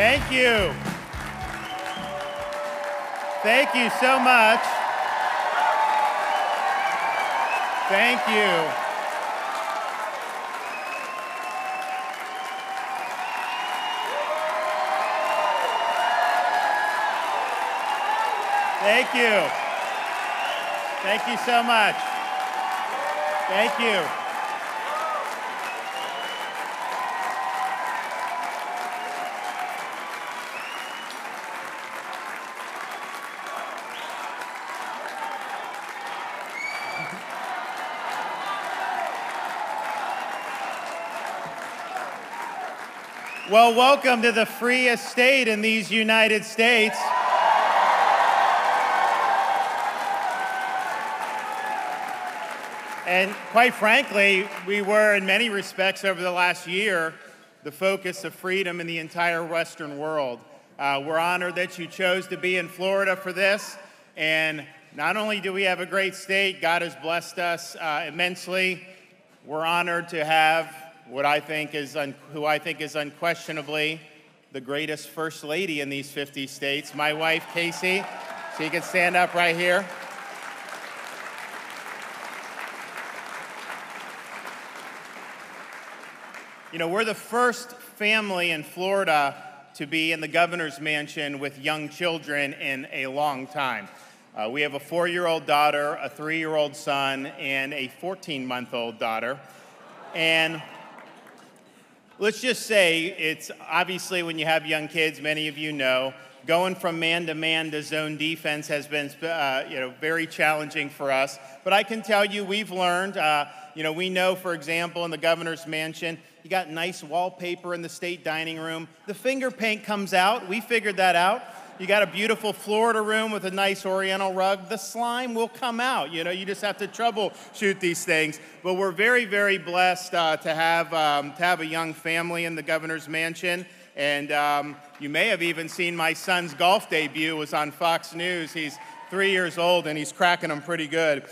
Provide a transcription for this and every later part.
Thank you. Thank you so much. Thank you. Thank you. Thank you so much. Thank you. Well, welcome to the freest state in these United States. And quite frankly, we were, in many respects, over the last year, the focus of freedom in the entire Western world. We're honored that you chose to be in Florida for this. And not only do we have a great state, God has blessed us immensely. We're honored to have who I think is unquestionably the greatest First Lady in these 50 states, my wife, Casey. She can stand up right here. You know, we're the first family in Florida to be in the governor's mansion with young children in a long time. We have a 4-year-old daughter, a 3-year-old son, and a 14-month-old daughter. And let's just say it's obviously when you have young kids, many of you know, going from man-to-man to zone defense has been very challenging for us. But I can tell you we've learned, we know, for example, in the governor's mansion, you got nice wallpaper in the state dining room. The finger paint comes out. We figured that out. You got a beautiful Florida room with a nice oriental rug. The slime will come out. You know, you just have to troubleshoot these things. But we're very, very blessed to have a young family in the governor's mansion. And you may have even seen my son's golf debut was on Fox News. He's 3 years old, and he's cracking them pretty good.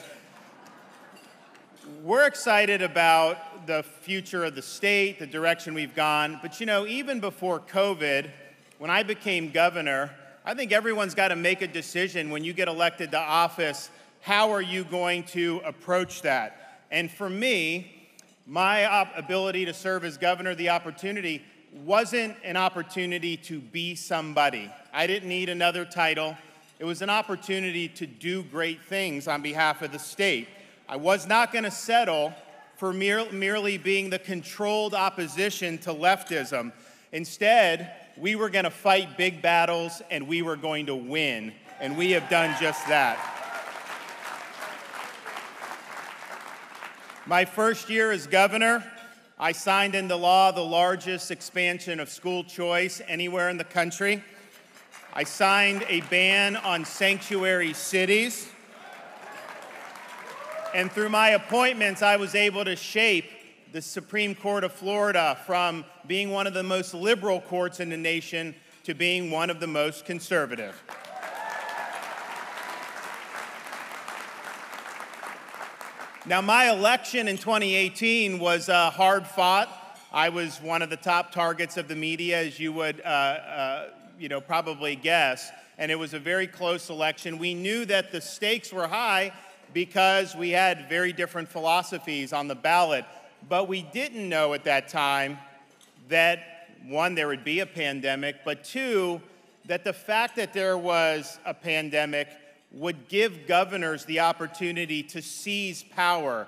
We're excited about the future of the state, the direction we've gone. But, you know, even before COVID, when I became governor, I think everyone's got to make a decision when you get elected to office, how are you going to approach that? And for me, my ability to serve as governor, the opportunity, wasn't an opportunity to be somebody. I didn't need another title. It was an opportunity to do great things on behalf of the state. I was not going to settle for merely being the controlled opposition to leftism. Instead, we were going to fight big battles, and we were going to win. And we have done just that. My first year as governor, I signed into law the largest expansion of school choice anywhere in the country. I signed a ban on sanctuary cities. And through my appointments, I was able to shape the Supreme Court of Florida from being one of the most liberal courts in the nation to being one of the most conservative. Now, my election in 2018 was hard fought. I was one of the top targets of the media, as you would probably guess, and it was a very close election. We knew that the stakes were high because we had very different philosophies on the ballot. But we didn't know at that time that, one, there would be a pandemic, but two, that the fact that there was a pandemic would give governors the opportunity to seize power,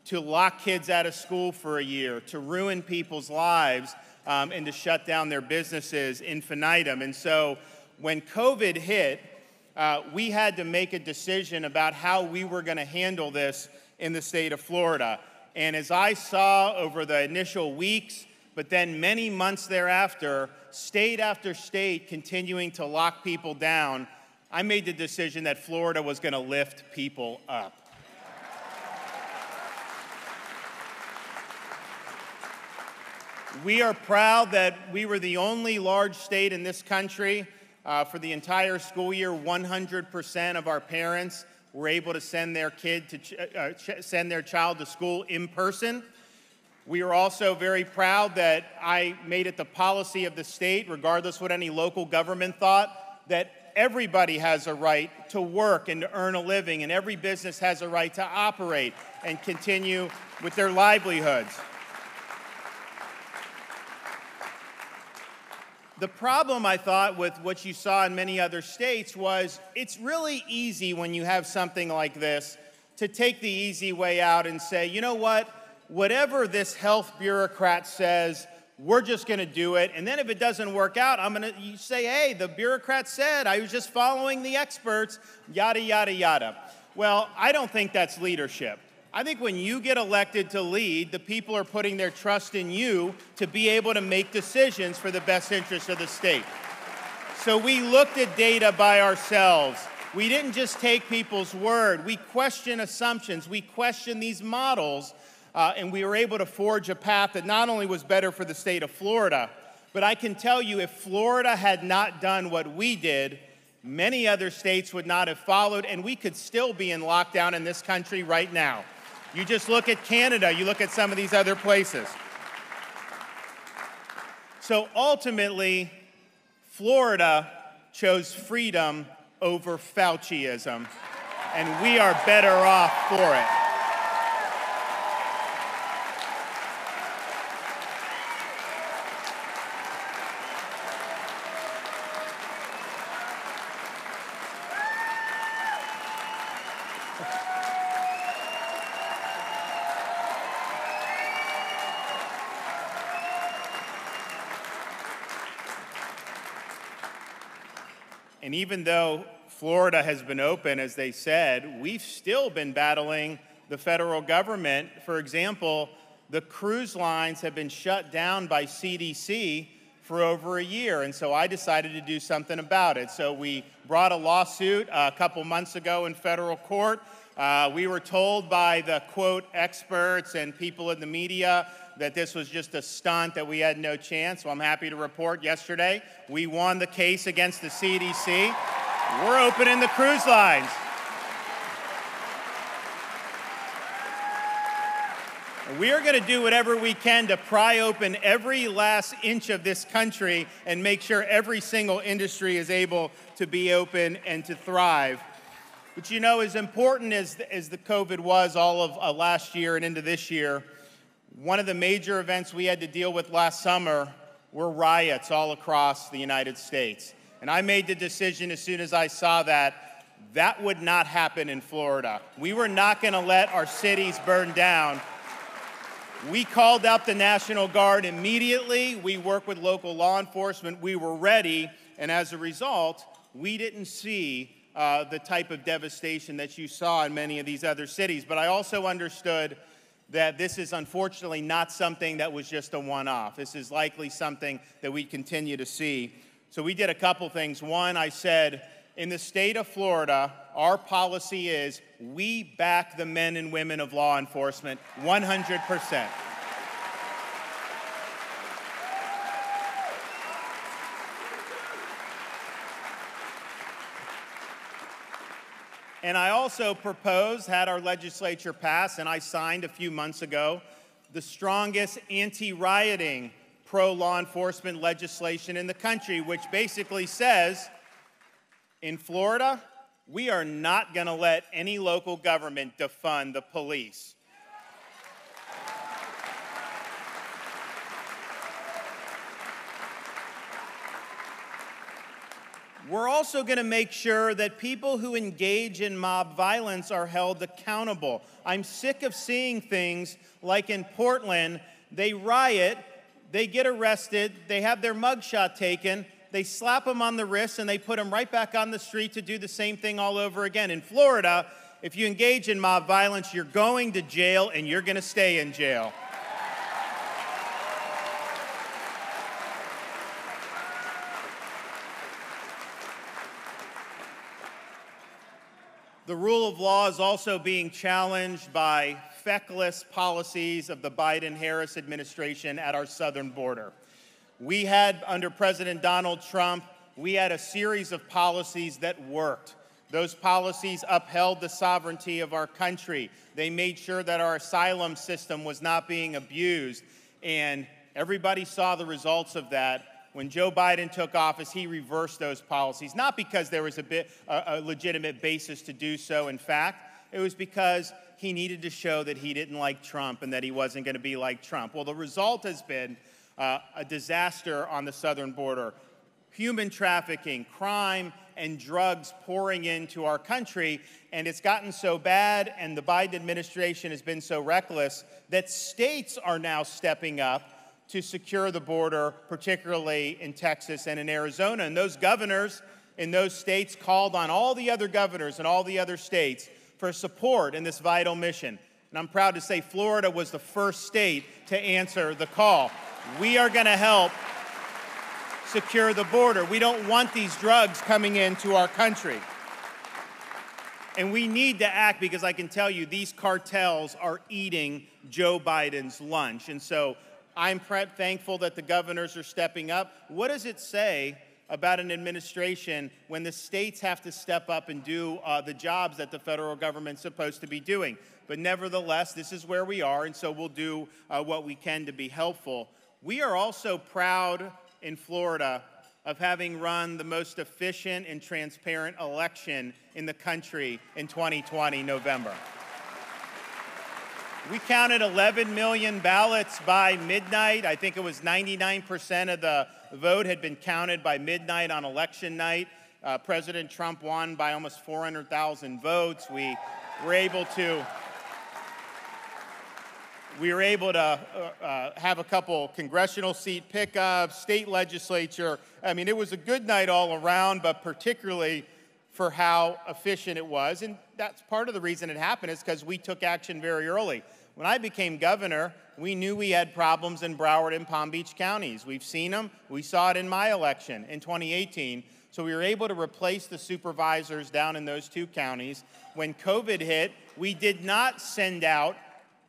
to lock kids out of school for a year, to ruin people's lives, and to shut down their businesses infinitum. And so when COVID hit, we had to make a decision about how we were going to handle this in the state of Florida. And as I saw over the initial weeks, but then many months thereafter, state after state continuing to lock people down, I made the decision that Florida was going to lift people up. We are proud that we were the only large state in this country. For the entire school year, 100% of our parents were able to send their child to school in person. We are also very proud that I made it the policy of the state, regardless what any local government thought, that everybody has a right to work and to earn a living, and every business has a right to operate and continue with their livelihoods. The problem, I thought, with what you saw in many other states was it's really easy when you have something like this to take the easy way out and say, you know what, whatever this health bureaucrat says, we're just going to do it. And then if it doesn't work out, you say, hey, the bureaucrat said, I was just following the experts, yada, yada, yada. Well, I don't think that's leadership. I think when you get elected to lead, the people are putting their trust in you to be able to make decisions for the best interest of the state. So we looked at data by ourselves. We didn't just take people's word. We questioned assumptions. We questioned these models, and we were able to forge a path that not only was better for the state of Florida, but I can tell you if Florida had not done what we did, many other states would not have followed, and we could still be in lockdown in this country right now. You just look at Canada, you look at some of these other places. So ultimately, Florida chose freedom over Fauciism, and we are better off for it. And even though Florida has been open, as they said, we've still been battling the federal government. For example, the cruise lines have been shut down by CDC for over a year, and so I decided to do something about it. So we brought a lawsuit a couple months ago in federal court. We were told by the, quote, experts and people in the media that this was just a stunt, that we had no chance. Well, I'm happy to report yesterday we won the case against the CDC. We're opening the cruise lines. We are going to do whatever we can to pry open every last inch of this country and make sure every single industry is able to be open and to thrive. But you know, as important as the COVID was all of last year and into this year, one of the major events we had to deal with last summer were riots all across the United States. And I made the decision as soon as I saw that would not happen in Florida. We were not going to let our cities burn down. We called up the National Guard immediately. We worked with local law enforcement. We were ready. And as a result, we didn't see the type of devastation that you saw in many of these other cities. But I also understood that this is unfortunately not something that was just a one-off. This is likely something that we continue to see. So we did a couple things. One, I said, in the state of Florida, our policy is we back the men and women of law enforcement 100%. And I also proposed, had our legislature pass, and I signed a few months ago, the strongest anti-rioting, pro-law enforcement legislation in the country, which basically says, in Florida, we are not going to let any local government defund the police. We're also going to make sure that people who engage in mob violence are held accountable. I'm sick of seeing things like in Portland, they riot, they get arrested, they have their mugshot taken, they slap them on the wrist, and they put them right back on the street to do the same thing all over again. In Florida, if you engage in mob violence, you're going to jail, and you're going to stay in jail. The rule of law is also being challenged by feckless policies of the Biden-Harris administration at our southern border. We had, under President Donald Trump, we had a series of policies that worked. Those policies upheld the sovereignty of our country. They made sure that our asylum system was not being abused. And everybody saw the results of that. When Joe Biden took office, he reversed those policies, not because there was a legitimate basis to do so. In fact, it was because he needed to show that he didn't like Trump and that he wasn't going to be like Trump. Well, the result has been a disaster on the southern border. Human trafficking, crime, and drugs pouring into our country, and it's gotten so bad, and the Biden administration has been so reckless that states are now stepping up to secure the border, particularly in Texas and in Arizona. And those governors in those states called on all the other governors in all the other states for support in this vital mission. And I'm proud to say Florida was the first state to answer the call. We are going to help secure the border. We don't want these drugs coming into our country. And we need to act because I can tell you these cartels are eating Joe Biden's lunch. And so I'm thankful that the governors are stepping up. What does it say about an administration when the states have to step up and do the jobs that the federal government's supposed to be doing? But nevertheless, this is where we are, and so we'll do what we can to be helpful. We are also proud in Florida of having run the most efficient and transparent election in the country in 2020, November. We counted 11 million ballots by midnight. I think it was 99% of the vote had been counted by midnight on election night. President Trump won by almost 400,000 votes. We were able to have a couple congressional seat pickups, state legislature. I mean, it was a good night all around, but particularly for how efficient it was. And that's part of the reason it happened is because we took action very early. When I became governor, we knew we had problems in Broward and Palm Beach counties. We've seen them. We saw it in my election in 2018. So we were able to replace the supervisors down in those two counties. When COVID hit, we did not send out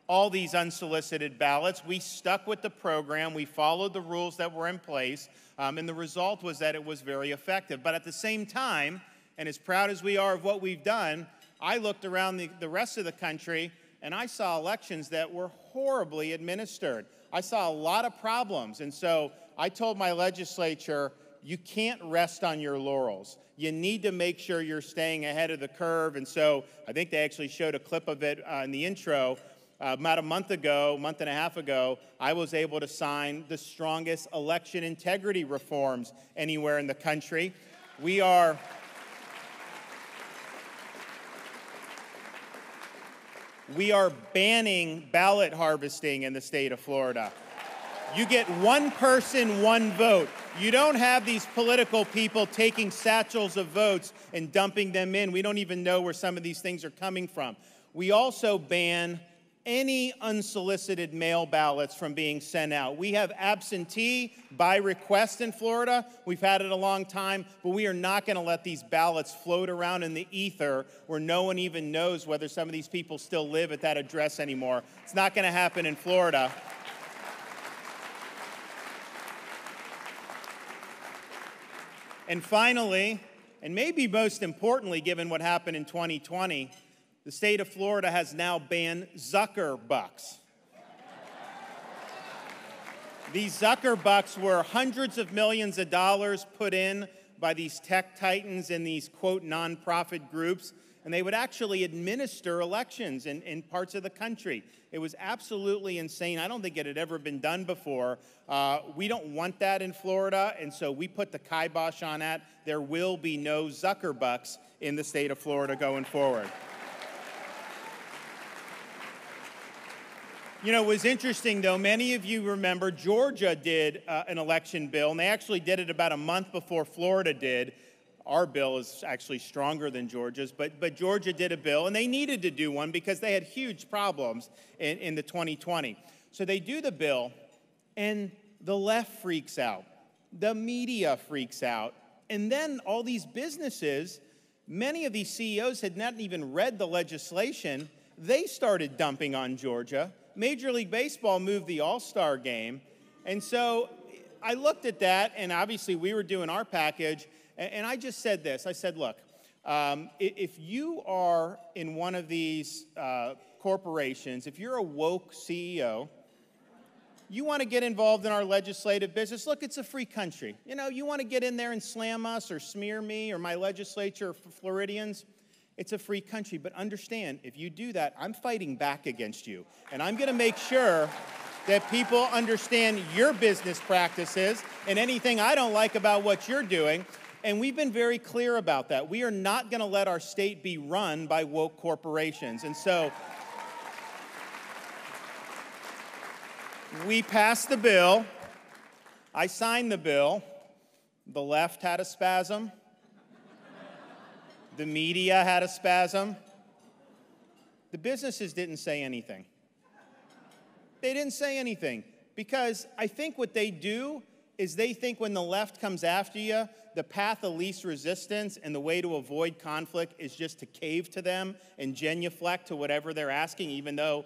all these unsolicited ballots. We stuck with the program. We followed the rules that were in place. And the result was that it was very effective. But at the same time, and as proud as we are of what we've done, I looked around the rest of the country and I saw elections that were horribly administered. I saw a lot of problems. And so I told my legislature, you can't rest on your laurels. You need to make sure you're staying ahead of the curve. And so I think they actually showed a clip of it in the intro. About a month and a half ago, I was able to sign the strongest election integrity reforms anywhere in the country. We are banning ballot harvesting in the state of Florida. You get one person, one vote. You don't have these political people taking satchels of votes and dumping them in. We don't even know where some of these things are coming from. We also ban any unsolicited mail ballots from being sent out. We have absentee by request in Florida. We've had it a long time, but we are not going to let these ballots float around in the ether where no one even knows whether some of these people still live at that address anymore. It's not going to happen in Florida. And finally, and maybe most importantly, given what happened in 2020, the state of Florida has now banned Zuckerbucks. These Zuckerbucks were hundreds of millions of dollars put in by these tech titans and these, quote, nonprofit groups, and they would actually administer elections in parts of the country. It was absolutely insane. I don't think it had ever been done before. We don't want that in Florida, and so we put the kibosh on that. There will be no Zuckerbucks in the state of Florida going forward. You know, it was interesting, though. Many of you remember Georgia did an election bill, and they actually did it about a month before Florida did. Our bill is actually stronger than Georgia's, but Georgia did a bill, and they needed to do one because they had huge problems in the 2020. So they do the bill, and the left freaks out. The media freaks out. And then all these businesses, many of these CEOs had not even read the legislation. They started dumping on Georgia. Major League Baseball moved the All-Star game. And so I looked at that, and obviously we were doing our package, and I just said this. I said, look, If you are in one of these corporations, if you're a woke CEO, you want to get involved in our legislative business. Look, it's a free country. You know, you want to get in there and slam us or smear me or my legislature for Floridians. It's a free country. But understand, if you do that, I'm fighting back against you. And I'm going to make sure that people understand your business practices and anything I don't like about what you're doing. And we've been very clear about that. We are not going to let our state be run by woke corporations. And so we passed the bill. I signed the bill. The left had a spasm. The media had a spasm. The businesses didn't say anything. They didn't say anything because I think what they do is they think when the left comes after you, the path of least resistance and the way to avoid conflict is just to cave to them and genuflect to whatever they're asking, even though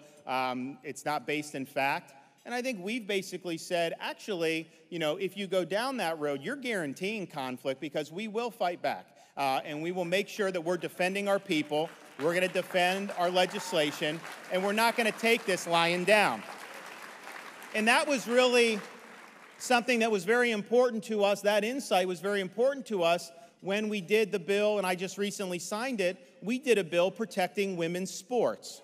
it's not based in fact. And I think we've basically said, actually, you know, if you go down that road, you're guaranteeing conflict because we will fight back. And we will make sure that we're defending our people, we're going to defend our legislation, and we're not going to take this lying down. And that was really something that was very important to us. That insight was very important to us when we did the bill, and I just recently signed it. We did a bill protecting women's sports.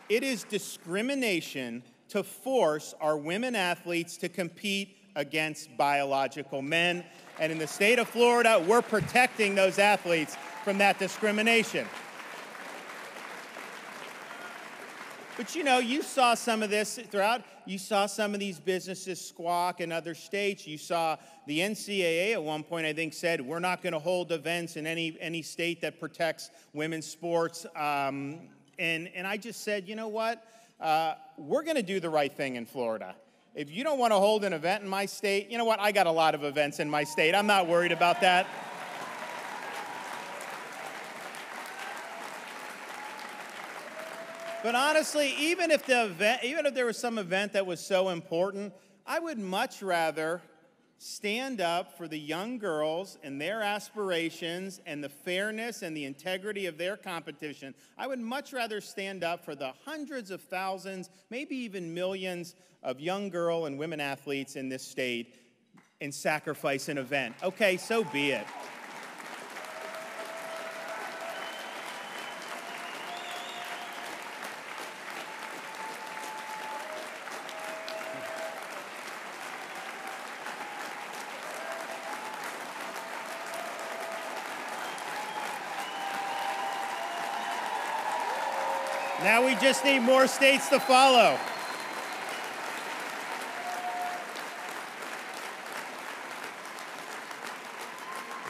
It is discrimination to force our women athletes to compete against biological men. And in the state of Florida, we're protecting those athletes from that discrimination. But you know, you saw some of this throughout. You saw some of these businesses squawk in other states. You saw the NCAA at one point, I think, said, we're not going to hold events in any state that protects women's sports. And I just said, you know what? We're going to do the right thing in Florida. If you don't want to hold an event in my state, you know what? I got a lot of events in my state. I'm not worried about that. But honestly, even if there was some event that was so important, I would much rather stand up for the young girls and their aspirations and the fairness and the integrity of their competition. I would much rather stand up for the hundreds of thousands, maybe even millions of young girl and women athletes in this state and sacrifice an event. Okay, so be it. Now we just need more states to follow.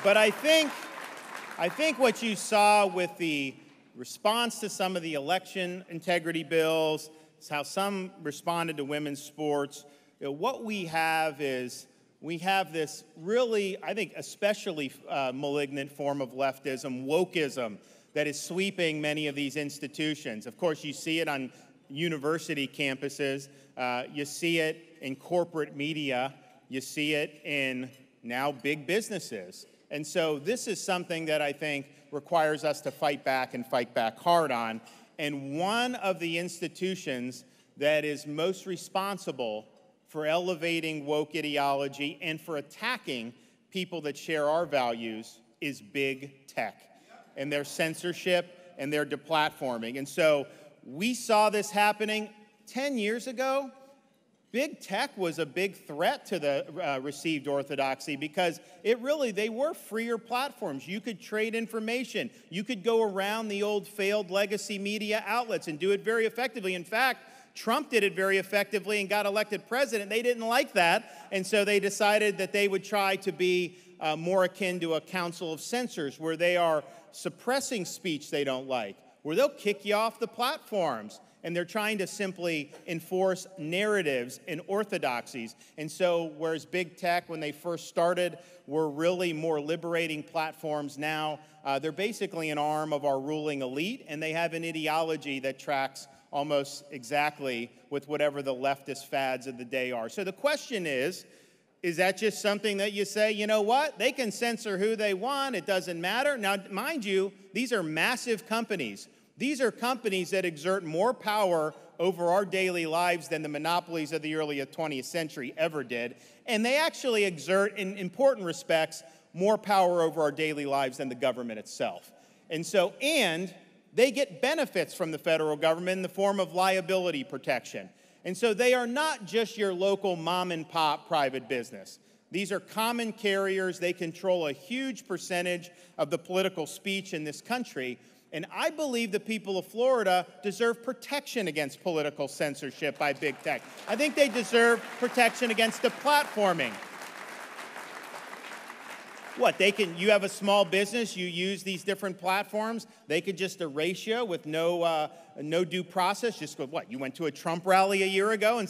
But I think what you saw with the response to some of the election integrity bills, is how some responded to women's sports. You know, what we have is we have this really, I think, especially malignant form of leftism, wokeism, that is sweeping many of these institutions. Of course, you see it on university campuses. You see it in corporate media. You see it in now big businesses. And so this is something that I think requires us to fight back and fight back hard on. And one of the institutions that is most responsible for elevating woke ideology and for attacking people that share our values is big tech and their censorship and their deplatforming. And so we saw this happening 10 years ago. Big tech was a big threat to the received orthodoxy because they were freer platforms. You could trade information. You could go around the old failed legacy media outlets and do it very effectively. In fact, Trump did it very effectively and got elected president. They didn't like that, and so they decided that they would try to be more akin to a council of censors where they are suppressing speech they don't like, where they'll kick you off the platforms. And they're trying to simply enforce narratives and orthodoxies. And so whereas big tech, when they first started, were really more liberating platforms, now they're basically an arm of our ruling elite, and they have an ideology that tracks almost exactly with whatever the leftist fads of the day are. So the question is that just something that you say, you know what, they can censor who they want, it doesn't matter? Now, mind you, these are massive companies. These are companies that exert more power over our daily lives than the monopolies of the early 20th century ever did. And they actually exert, in important respects, more power over our daily lives than the government itself. And they get benefits from the federal government in the form of liability protection. And so they are not just your local mom and pop private business. These are common carriers. They control a huge percentage of the political speech in this country. And I believe the people of Florida deserve protection against political censorship by big tech. I think they deserve protection against deplatforming. What, you have a small business, you use these different platforms, they could just erase you with no due process, just go, what, you went to a Trump rally a year ago and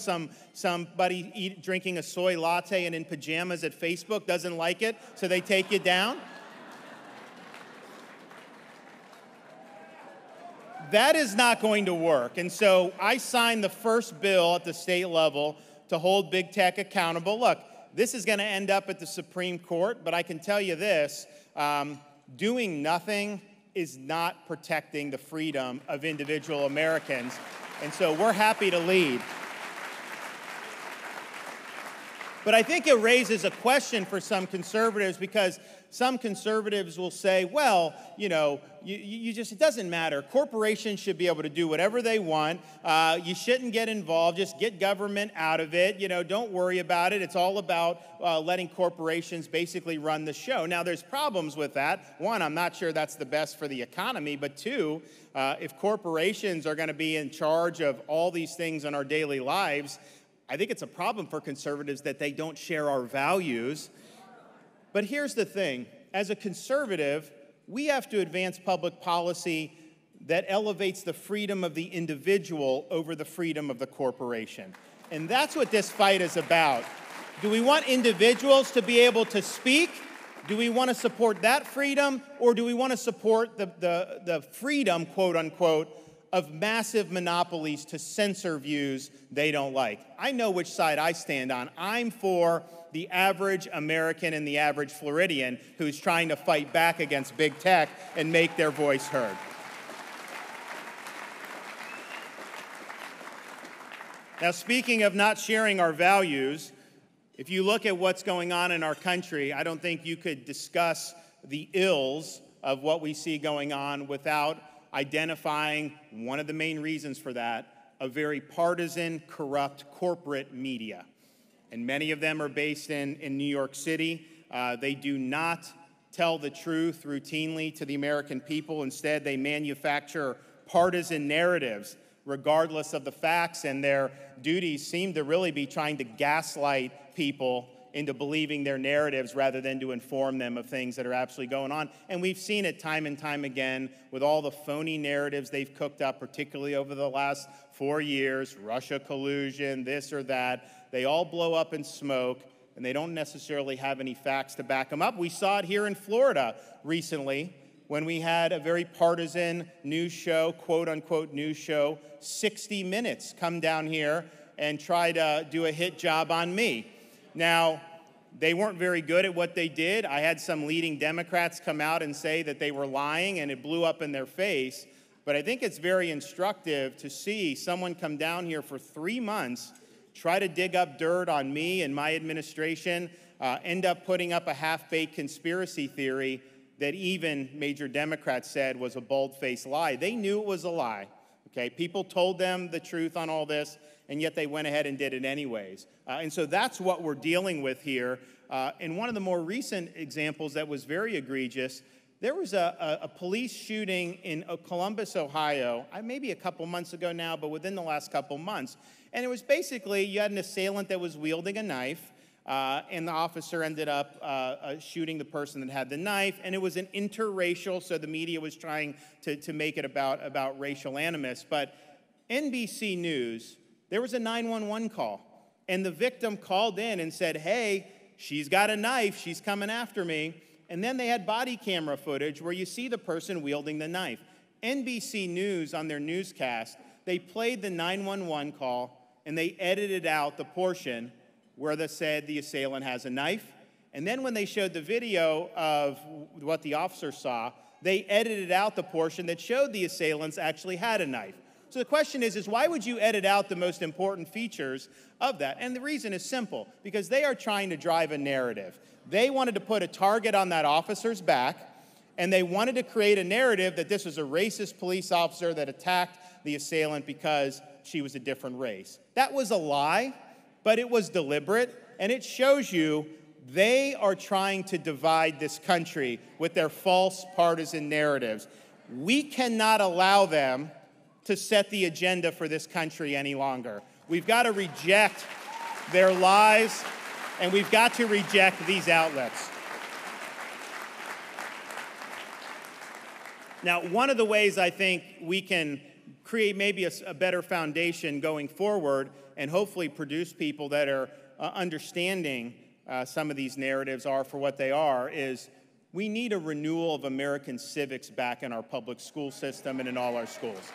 somebody drinking a soy latte and in pajamas at Facebook doesn't like it, so they take you down? That is not going to work. And so I signed the first bill at the state level to hold big tech accountable. Look, this is going to end up at the Supreme Court, but I can tell you this, doing nothing is not protecting the freedom of individual Americans. And so we're happy to lead. But I think it raises a question for some conservatives, because some conservatives will say, well, it doesn't matter. Corporations should be able to do whatever they want. You shouldn't get involved. Just get government out of it. Don't worry about it. It's all about letting corporations basically run the show. Now, there's problems with that. One, I'm not sure that's the best for the economy. But two, if corporations are going to be in charge of all these things in our daily lives, I think it's a problem for conservatives that they don't share our values. But here's the thing. As a conservative, we have to advance public policy that elevates the freedom of the individual over the freedom of the corporation. And that's what this fight is about. Do we want individuals to be able to speak? Do we want to support that freedom? Or do we want to support the freedom, quote unquote, of massive monopolies to censor views they don't like? I know which side I stand on. I'm for the average American and the average Floridian who's trying to fight back against big tech and make their voice heard. Now, speaking of not sharing our values, if you look at what's going on in our country, I don't think you could discuss the ills of what we see going on without identifying one of the main reasons for that, a very partisan, corrupt corporate media. And many of them are based in New York City. They do not tell the truth routinely to the American people. Instead, they manufacture partisan narratives regardless of the facts, and their duties seem to really be trying to gaslight people into believing their narratives rather than to inform them of things that are actually going on. And we've seen it time and time again with all the phony narratives they've cooked up, particularly over the last 4 years, Russia collusion, this or that. They all blow up in smoke, and they don't necessarily have any facts to back them up. We saw it here in Florida recently when we had a very partisan news show, quote-unquote news show, 60 Minutes, come down here and try to do a hit job on me. Now, they weren't very good at what they did. I had some leading Democrats come out and say that they were lying, and it blew up in their face. But I think it's very instructive to see someone come down here for 3 months, try to dig up dirt on me and my administration, end up putting up a half-baked conspiracy theory that even major Democrats said was a bold-faced lie. They knew it was a lie. Okay, people told them the truth on all this, and yet they went ahead and did it anyways. And so that's what we're dealing with here. And one of the more recent examples that was very egregious, there was a police shooting in Columbus, Ohio, maybe a couple months ago now, but within the last couple months. And it was basically, you had an assailant that was wielding a knife, and the officer ended up shooting the person that had the knife, and it was an interracial, so the media was trying to make it about racial animus. But NBC News, there was a 911 call, and the victim called in and said, hey, she's got a knife, she's coming after me. And then they had body camera footage where you see the person wielding the knife. NBC News on their newscast They played the 911 call, and they edited out the portion where they said the assailant has a knife. And then when they showed the video of what the officer saw, they edited out the portion that showed the assailants actually had a knife. So the question is why would you edit out the most important features of that? And the reason is simple, because they are trying to drive a narrative. They wanted to put a target on that officer's back, and they wanted to create a narrative that this was a racist police officer that attacked the assailant because she was a different race. That was a lie, but it was deliberate, and it shows you they are trying to divide this country with their false partisan narratives. We cannot allow them to set the agenda for this country any longer. We've got to reject their lies, and we've got to reject these outlets. Now, one of the ways I think we can create maybe a better foundation going forward and hopefully produce people that are understanding some of these narratives are for what they are is we need a renewal of American civics back in our public school system and in all our schools.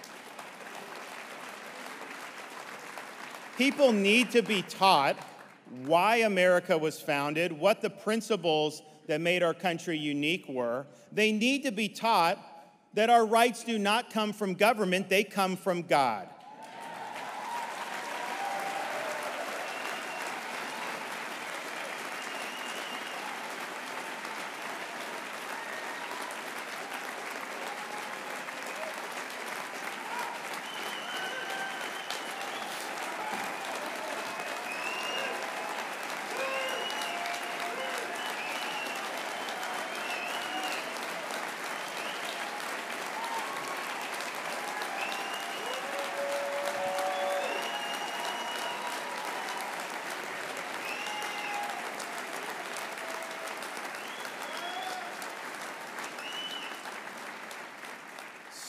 People need to be taught why America was founded, what the principles that made our country unique were. They need to be taught that our rights do not come from government, they come from God.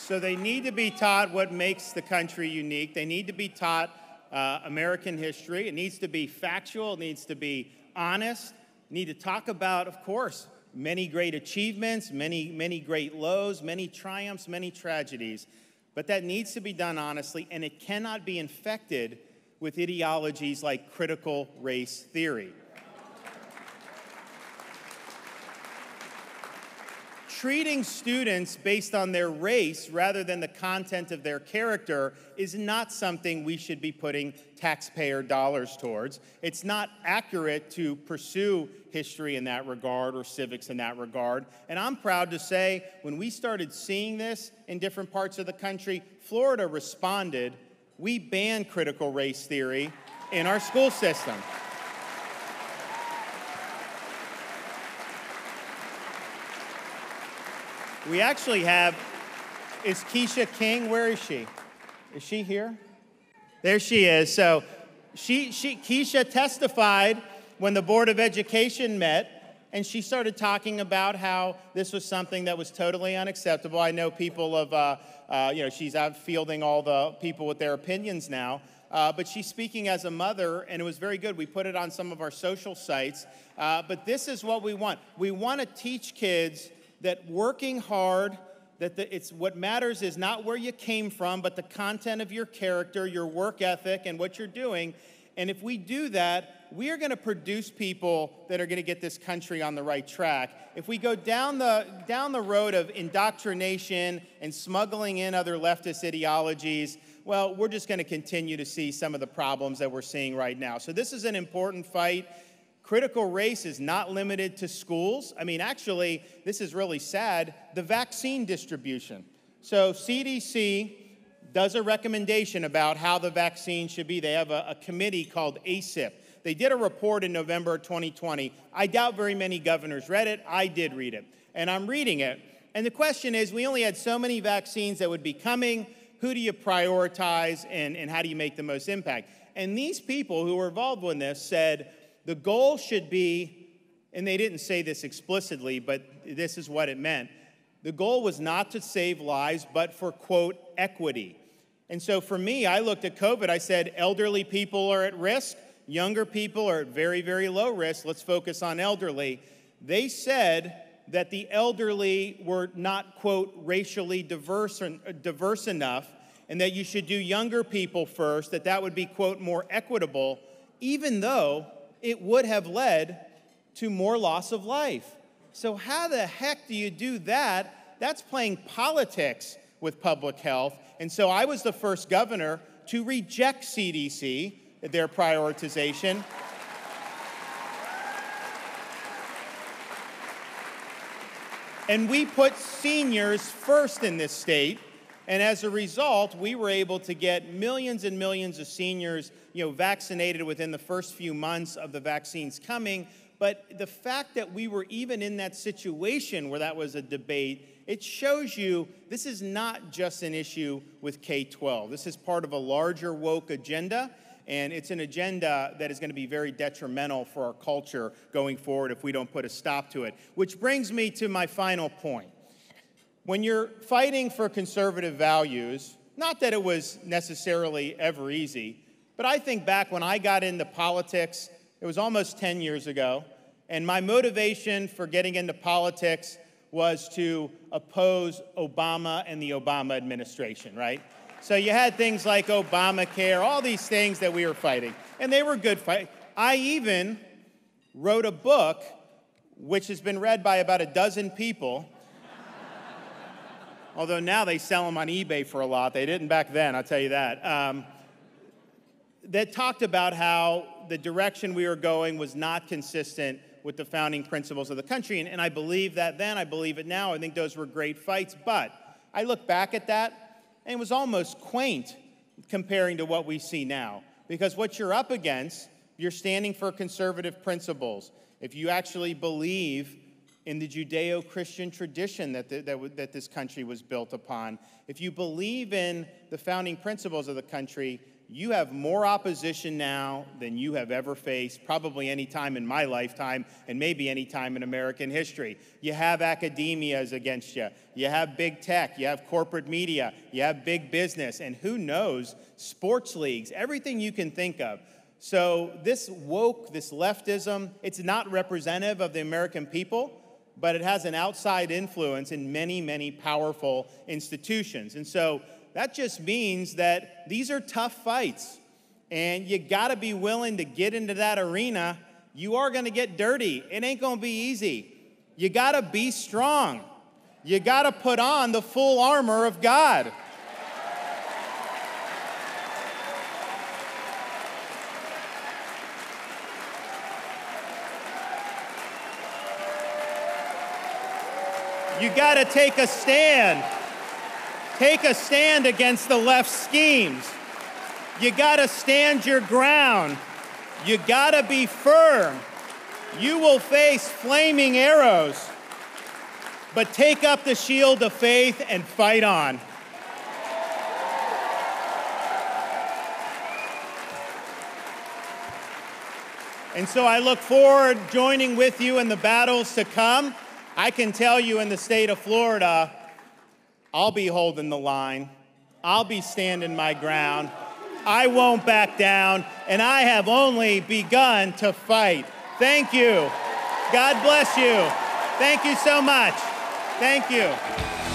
So they need to be taught what makes the country unique. They need to be taught American history. It needs to be factual. It needs to be honest. Need to talk about, of course, many great achievements, many great lows, many triumphs, many tragedies. But that needs to be done honestly, and it cannot be infected with ideologies like critical race theory. Treating students based on their race rather than the content of their character is not something we should be putting taxpayer dollars towards. It's not accurate to pursue history in that regard or civics in that regard. And I'm proud to say when we started seeing this in different parts of the country, Florida responded. We banned critical race theory in our school system. We actually have, is Keisha King, where is she? Is she here? There she is. So Keisha testified when the Board of Education met, and she started talking about how this was something that was totally unacceptable. I know people of, she's out fielding all the people with their opinions now, but she's speaking as a mother, and it was very good. We put it on some of our social sites, but this is what we want. We want to teach kids that working hard, it's what matters is not where you came from, but the content of your character, your work ethic, and what you're doing. And if we do that, we are going to produce people that are going to get this country on the right track. If we go down the road of indoctrination and smuggling in other leftist ideologies, well, we're just going to continue to see some of the problems that we're seeing right now. So this is an important fight. Critical race is not limited to schools. I mean, actually, this is really sad, the vaccine distribution. So CDC does a recommendation about how the vaccine should be. They have a committee called ACIP. They did a report in November 2020. I doubt very many governors read it. I did read it, and I'm reading it. And the question is, we only had so many vaccines that would be coming. Who do you prioritize, and how do you make the most impact? And these people who were involved in this said, the goal should be, and they didn't say this explicitly, but this is what it meant. The goal was not to save lives, but for, quote, equity. And so for me, I looked at COVID, I said, elderly people are at risk, younger people are at very, very low risk. Let's focus on elderly. They said that the elderly were not, quote, racially diverse enough, and that you should do younger people first, that would be, quote, more equitable, even though it would have led to more loss of life. So how the heck do you do that? That's playing politics with public health. And so I was the first governor to reject CDC, their prioritization. And we put seniors first in this state. And as a result, we were able to get millions and millions of seniors, vaccinated within the first few months of the vaccines coming. But the fact that we were even in that situation where that was a debate, it shows you this is not just an issue with K-12. This is part of a larger woke agenda, and it's an agenda that is going to be very detrimental for our culture going forward if we don't put a stop to it. Which brings me to my final point. When you're fighting for conservative values, not that it was necessarily ever easy, but I think back when I got into politics, it was almost 10 years ago, and my motivation for getting into politics was to oppose Obama and the Obama administration, right? So you had things like Obamacare, all these things that we were fighting, and they were good fights. I even wrote a book, which has been read by about a dozen people, although now they sell them on eBay for a lot. They didn't back then, I'll tell you that. That talked about how the direction we were going was not consistent with the founding principles of the country. And I believe that then, I believe it now. I think those were great fights. But I look back at that, and it was almost quaint comparing to what we see now. Because what you're up against, you're standing for conservative principles. If you actually believe in the Judeo-Christian tradition that this country was built upon, if you believe in the founding principles of the country, you have more opposition now than you have ever faced, probably any time in my lifetime, and maybe any time in American history. You have academias against you. You have big tech. You have corporate media. You have big business. And who knows, sports leagues, everything you can think of. So this woke, this leftism, it's not representative of the American people, but it has an outside influence in many, many powerful institutions. And so that just means that these are tough fights, and you got to be willing to get into that arena. You are going to get dirty. It ain't going to be easy. You got to be strong. You got to put on the full armor of God. You got to take a stand. Take a stand against the left schemes. You got to stand your ground. You got to be firm. You will face flaming arrows, but take up the shield of faith and fight on. And so I look forward joining with you in the battles to come. I can tell you in the state of Florida, I'll be holding the line. I'll be standing my ground. I won't back down, and I have only begun to fight. Thank you. God bless you. Thank you so much. Thank you.